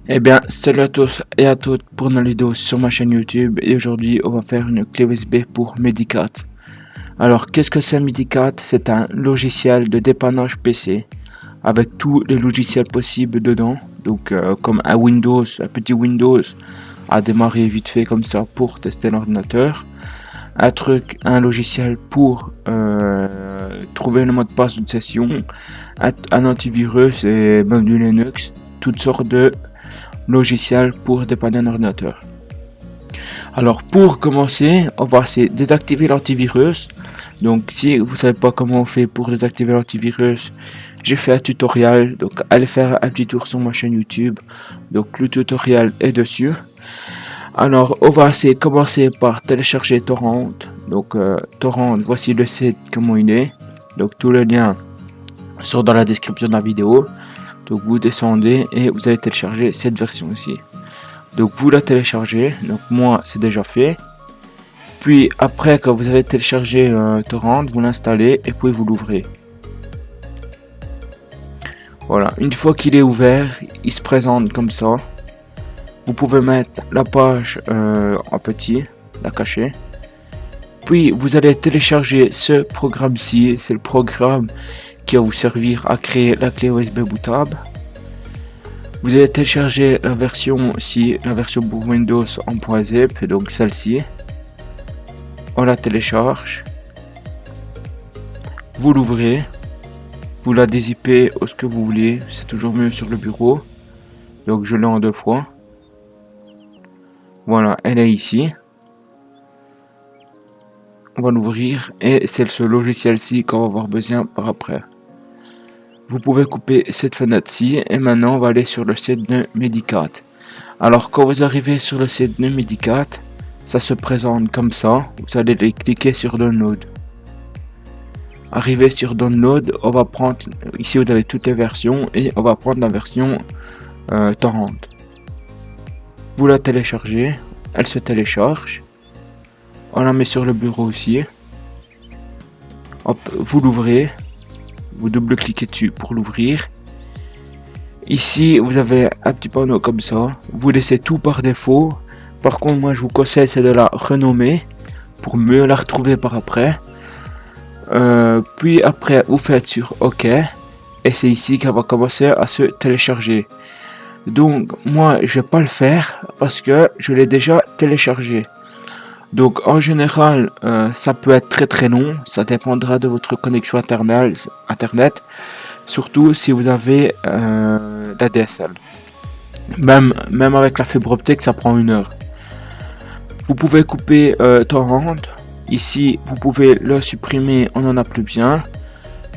Eh bien, salut à tous et à toutes pour une vidéo sur ma chaîne YouTube et aujourd'hui on va faire une clé USB pour Medicat. Alors qu'est-ce que c'est Medicat? C'est un logiciel de dépannage PC avec tous les logiciels possibles dedans, donc comme un Windows, un petit Windows à démarrer vite fait comme ça pour tester l'ordinateur, un logiciel pour trouver le mot de passe d'une session, un antivirus et même du Linux, toutes sortes de logiciel pour dépanner un ordinateur. Alors pour commencer, on va désactiver l'antivirus. Donc si vous savez pas comment on fait pour désactiver l'antivirus, j'ai fait un tutoriel. Donc allez faire un petit tour sur ma chaîne YouTube. Donc le tutoriel est dessus. Alors on va commencer par télécharger Torrent. Donc Torrent, voici le site comment il est. Donc tous les liens sont dans la description de la vidéo. Donc vous descendez et vous allez télécharger cette version ici. Donc vous la téléchargez, donc moi c'est déjà fait. Puis après quand vous avez téléchargé Torrent, vous l'installez et puis vous l'ouvrez. Voilà, une fois qu'il est ouvert, il se présente comme ça. Vous pouvez mettre la page en petit, la cacher. Puis vous allez télécharger ce programme-ci, c'est le programme qui va vous servir à créer la clé USB bootable. Vous allez télécharger la version la version pour Windows en .zip, donc celle-ci. On la télécharge. Vous l'ouvrez. Vous la dézippez ce que vous voulez. C'est toujours mieux sur le bureau. Donc je l'ai en 2 fois. Voilà, elle est ici. On va l'ouvrir et c'est ce logiciel-ci qu'on va avoir besoin par après. Vous pouvez couper cette fenêtre-ci et maintenant on va aller sur le site de Medicat. Alors quand vous arrivez sur le site de Medicat, ça se présente comme ça. Vous allez cliquer sur Download. Arrivé sur Download, on va prendre, ici vous avez toutes les versions et on va prendre la version Torrent. Vous la téléchargez, elle se télécharge. On la met sur le bureau aussi. Hop, vous l'ouvrez. Vous double-cliquez dessus pour l'ouvrir. Ici, vous avez un petit panneau comme ça. Vous laissez tout par défaut. Par contre, moi, je vous conseille c'est de la renommer pour mieux la retrouver par après. Puis après, vous faites sur OK. Et c'est ici qu'elle va commencer à se télécharger. Donc, moi, je vais pas le faire parce que je l'ai déjà téléchargé. Donc en général, ça peut être très long, ça dépendra de votre connexion internet, surtout si vous avez la DSL. Même avec la fibre optique, ça prend 1 heure. Vous pouvez couper Torrent, ici vous pouvez le supprimer, on n'en a plus besoin.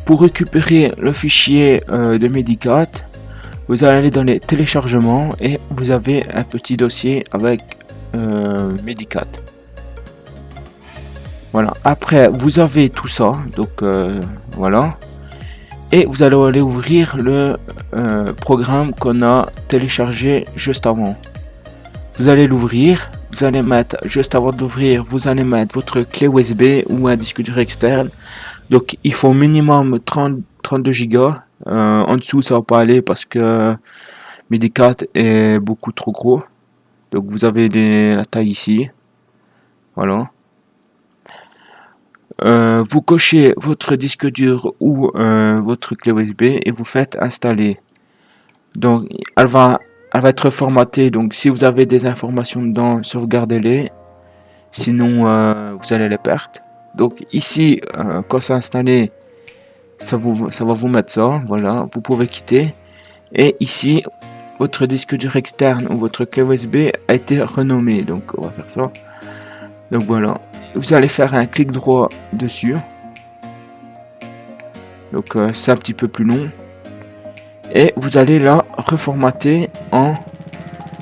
Pour récupérer le fichier de Medicat, vous allez aller dans les téléchargements et vous avez un petit dossier avec Medicat. Voilà, après vous avez tout ça, donc voilà. Et vous allez aller ouvrir le programme qu'on a téléchargé juste avant. Vous allez l'ouvrir, vous allez mettre, juste avant d'ouvrir, vous allez mettre votre clé USB ou un disque dur externe. Donc il faut minimum 32 Go. En dessous ça va pas aller parce que Medicat est beaucoup trop gros. Donc vous avez la taille ici. Voilà. Vous cochez votre disque dur ou votre clé USB et vous faites installer. Donc elle va être formatée, donc si vous avez des informations dedans, sauvegardez-les, sinon vous allez les perdre. Donc ici quand c'est installé, ça va vous mettre ça, voilà, vous pouvez quitter. Et ici votre disque dur externe ou votre clé USB a été renommé, donc on va faire ça. Donc voilà, vous allez faire un clic droit dessus. Donc c'est un petit peu plus long. Et vous allez la reformater en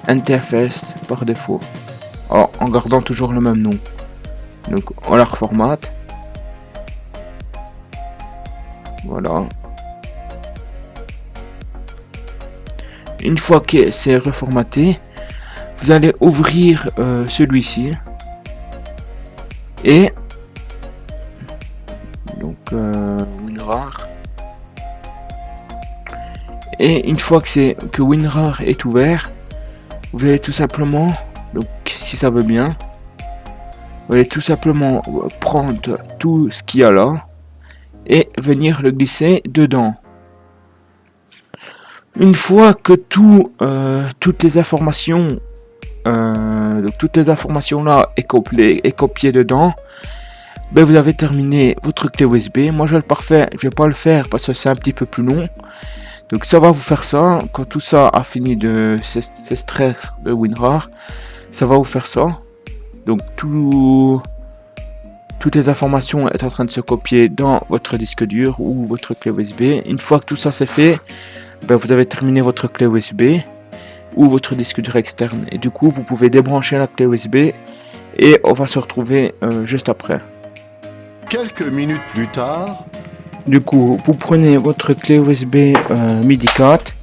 interface par défaut. En gardant toujours le même nom. Donc on la reformate. Voilà. Une fois que c'est reformaté, vous allez ouvrir celui-ci. Et donc WinRAR. Et une fois que WinRAR est ouvert, vous allez tout simplement, donc si ça veut bien, vous allez tout simplement prendre tout ce qu'il y a là et venir le glisser dedans. Une fois que toutes les informations, donc toutes les informations là est copiées dedans, ben vous avez terminé votre clé USB. Moi je vais pas le faire parce que c'est un petit peu plus long. Donc ça va vous faire ça. Quand tout ça a fini de s'extraire de WinRAR, ça va vous faire ça. Donc toutes les informations est en train de se copier dans votre disque dur ou votre clé USB. Une fois que tout ça c'est fait, ben vous avez terminé votre clé USB ou votre disque dur externe. Et du coup, vous pouvez débrancher la clé USB et on va se retrouver juste après. Quelques minutes plus tard... Du coup, vous prenez votre clé USB MIDI 4.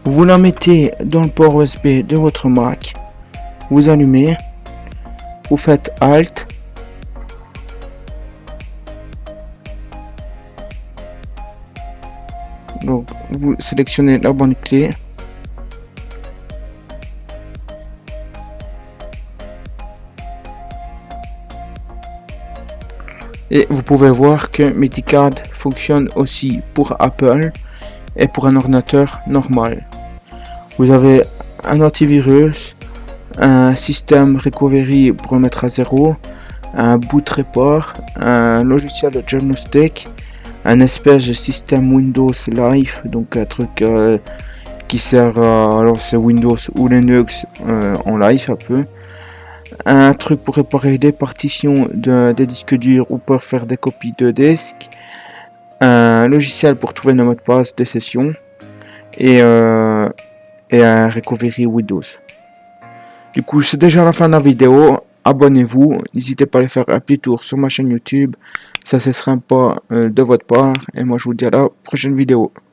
Vous la mettez dans le port USB de votre Mac. Vous allumez. Vous faites Alt. Donc, vous sélectionnez la bonne clé. Et vous pouvez voir que MIDI 4 fonctionne aussi pour Apple et pour un ordinateur normal. Vous avez un antivirus, un système recovery pour remettre à zéro, un boot report, un logiciel de diagnostic, un espèce de système Windows Live, donc un truc qui sert à alors c'est Windows ou Linux en live un peu. Un truc pour réparer des partitions des disques durs ou pour faire des copies de disques, un logiciel pour trouver nos mots de passe des sessions et un recovery Windows. Du coup, c'est déjà la fin de la vidéo. Abonnez-vous, n'hésitez pas à aller faire un petit tour sur ma chaîne YouTube, ça serait sympa de votre part et moi je vous dis à la prochaine vidéo.